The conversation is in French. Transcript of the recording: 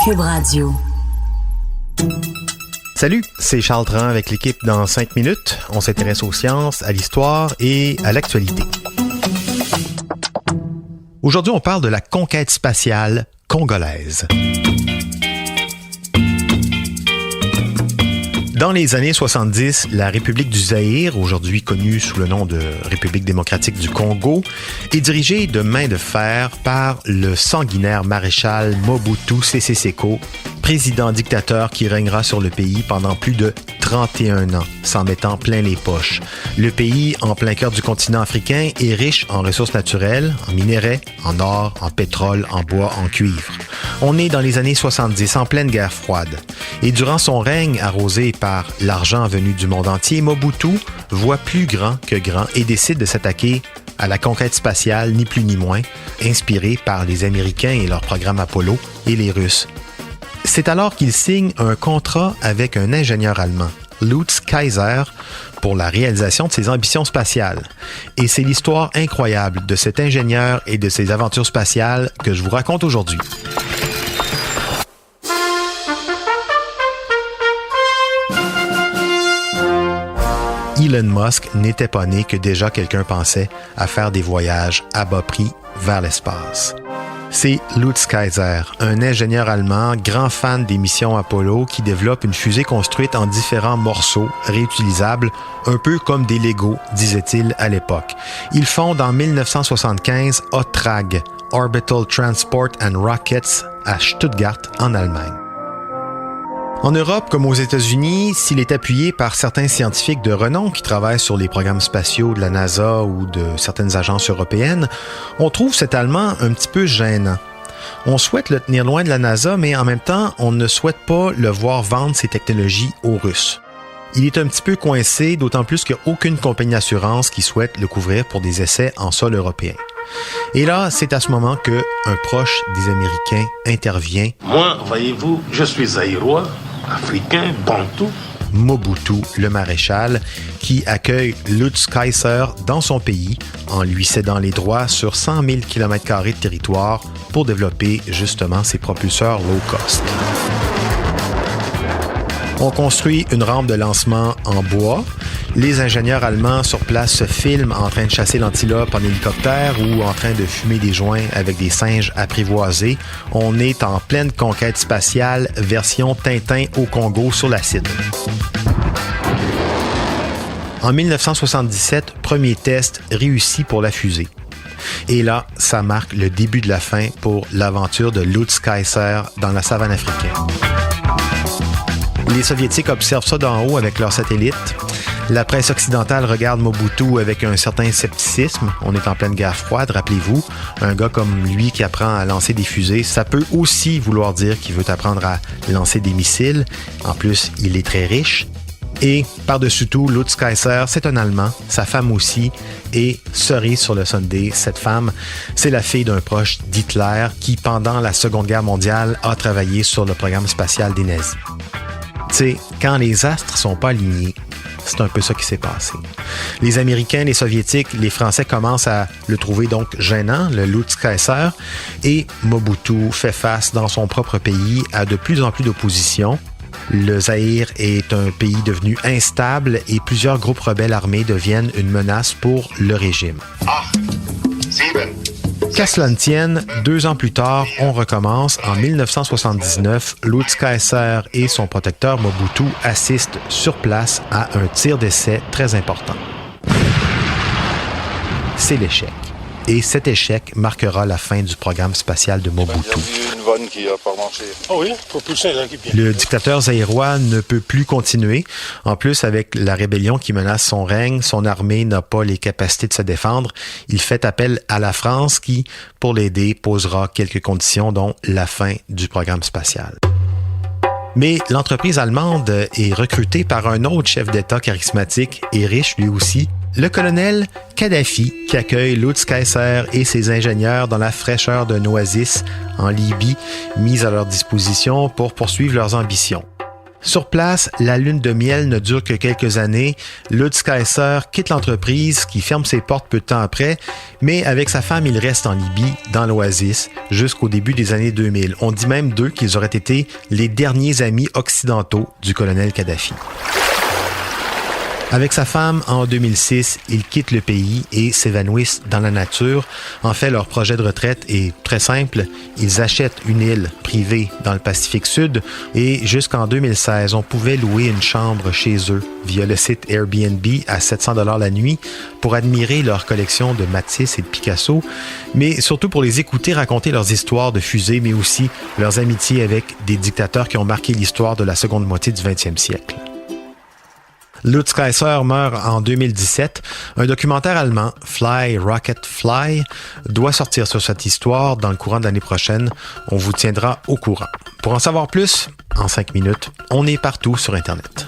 Cube Radio. Salut, c'est Charles Tran avec l'équipe dans 5 minutes. On s'intéresse aux sciences, à l'histoire et à l'actualité. Aujourd'hui, on parle de la conquête spatiale congolaise. Dans les années 70, la République du Zaïre, aujourd'hui connue sous le nom de République démocratique du Congo, est dirigée de main de fer par le sanguinaire maréchal Mobutu Sese Seko, président dictateur qui régnera sur le pays pendant plus de 31 ans, s'en mettant plein les poches. Le pays, en plein cœur du continent africain, est riche en ressources naturelles, en minerais, en or, en pétrole, en bois, en cuivre. On est dans les années 70, en pleine guerre froide. Et durant son règne, arrosé par l'argent venu du monde entier, Mobutu voit plus grand que grand et décide de s'attaquer à la conquête spatiale, ni plus ni moins, inspiré par les Américains et leur programme Apollo et les Russes. C'est alors qu'il signe un contrat avec un ingénieur allemand, Lutz Kaiser, pour la réalisation de ses ambitions spatiales. Et c'est l'histoire incroyable de cet ingénieur et de ses aventures spatiales que je vous raconte aujourd'hui. Elon Musk n'était pas né que déjà quelqu'un pensait à faire des voyages à bas prix vers l'espace. C'est Lutz Kaiser, un ingénieur allemand, grand fan des missions Apollo, qui développe une fusée construite en différents morceaux réutilisables, un peu comme des Legos, disait-il à l'époque. Il fonde en 1975 OTRAG, Orbital Transport and Rockets, à Stuttgart, en Allemagne. En Europe, comme aux États-Unis, s'il est appuyé par certains scientifiques de renom qui travaillent sur les programmes spatiaux de la NASA ou de certaines agences européennes, on trouve cet Allemand un petit peu gênant. On souhaite le tenir loin de la NASA, mais en même temps, on ne souhaite pas le voir vendre ses technologies aux Russes. Il est un petit peu coincé, d'autant plus qu'il n'y a aucune compagnie d'assurance qui souhaite le couvrir pour des essais en sol européen. Et là, c'est à ce moment qu'un proche des Américains intervient. Moi, voyez-vous, je suis zaïrois, africain, bantou. Mobutu, le maréchal, qui accueille Lutz Kaiser dans son pays en lui cédant les droits sur 100 000 km² de territoire pour développer justement ses propulseurs low cost. On construit une rampe de lancement en bois. Les ingénieurs allemands sur place se filment en train de chasser l'antilope en hélicoptère ou en train de fumer des joints avec des singes apprivoisés. On est en pleine conquête spatiale, version Tintin au Congo sur l'acide. En 1977, premier test réussi pour la fusée. Et là, ça marque le début de la fin pour l'aventure de Lutz Kaiser dans la savane africaine. Les Soviétiques observent ça d'en haut avec leurs satellites. La presse occidentale regarde Mobutu avec un certain scepticisme. On est en pleine guerre froide, rappelez-vous. Un gars comme lui qui apprend à lancer des fusées, ça peut aussi vouloir dire qu'il veut apprendre à lancer des missiles. En plus, il est très riche. Et par-dessus tout, Lutz Kaiser, c'est un Allemand, sa femme aussi. Et cerise sur le sundae, cette femme, c'est la fille d'un proche d'Hitler qui, pendant la Seconde Guerre mondiale, a travaillé sur le programme spatial des nazis. Tu sais, quand les astres sont pas alignés, c'est un peu ça qui s'est passé. Les Américains, les Soviétiques, les Français commencent à le trouver donc gênant, le Lutz Kaiser, et Mobutu fait face dans son propre pays à de plus en plus d'opposition. Le Zaïre est un pays devenu instable et plusieurs groupes rebelles armés deviennent une menace pour le régime. Qu'à cela ne tienne, 2 ans plus tard, on recommence. En 1979, Lutz Kaiser et son protecteur Mobutu assistent sur place à un tir d'essai très important. C'est l'échec. Et cet échec marquera la fin du programme spatial de Mobutu. Le dictateur zaïrois ne peut plus continuer. En plus, avec la rébellion qui menace son règne, son armée n'a pas les capacités de se défendre. Il fait appel à la France qui, pour l'aider, posera quelques conditions, dont la fin du programme spatial. Mais l'entreprise allemande est recrutée par un autre chef d'État charismatique et riche lui aussi, le colonel Kadhafi, qui accueille Lutz Kaiser et ses ingénieurs dans la fraîcheur d'un oasis en Libye, mis à leur disposition pour poursuivre leurs ambitions. Sur place, la lune de miel ne dure que quelques années. Lutz Kayser quitte l'entreprise qui ferme ses portes peu de temps après, mais avec sa femme, il reste en Libye, dans l'Oasis, jusqu'au début des années 2000. On dit même d'eux qu'ils auraient été les derniers amis occidentaux du colonel Kadhafi. Avec sa femme, en 2006, ils quittent le pays et s'évanouissent dans la nature. En fait, leur projet de retraite est très simple. Ils achètent une île privée dans le Pacifique Sud et jusqu'en 2016, on pouvait louer une chambre chez eux via le site Airbnb à 700 $ la nuit pour admirer leur collection de Matisse et de Picasso, mais surtout pour les écouter raconter leurs histoires de fusées, mais aussi leurs amitiés avec des dictateurs qui ont marqué l'histoire de la seconde moitié du 20e siècle. Lutz Kayser meurt en 2017. Un documentaire allemand, Fly, Rocket, Fly, doit sortir sur cette histoire dans le courant de l'année prochaine. On vous tiendra au courant. Pour en savoir plus, en 5 minutes, on est partout sur Internet.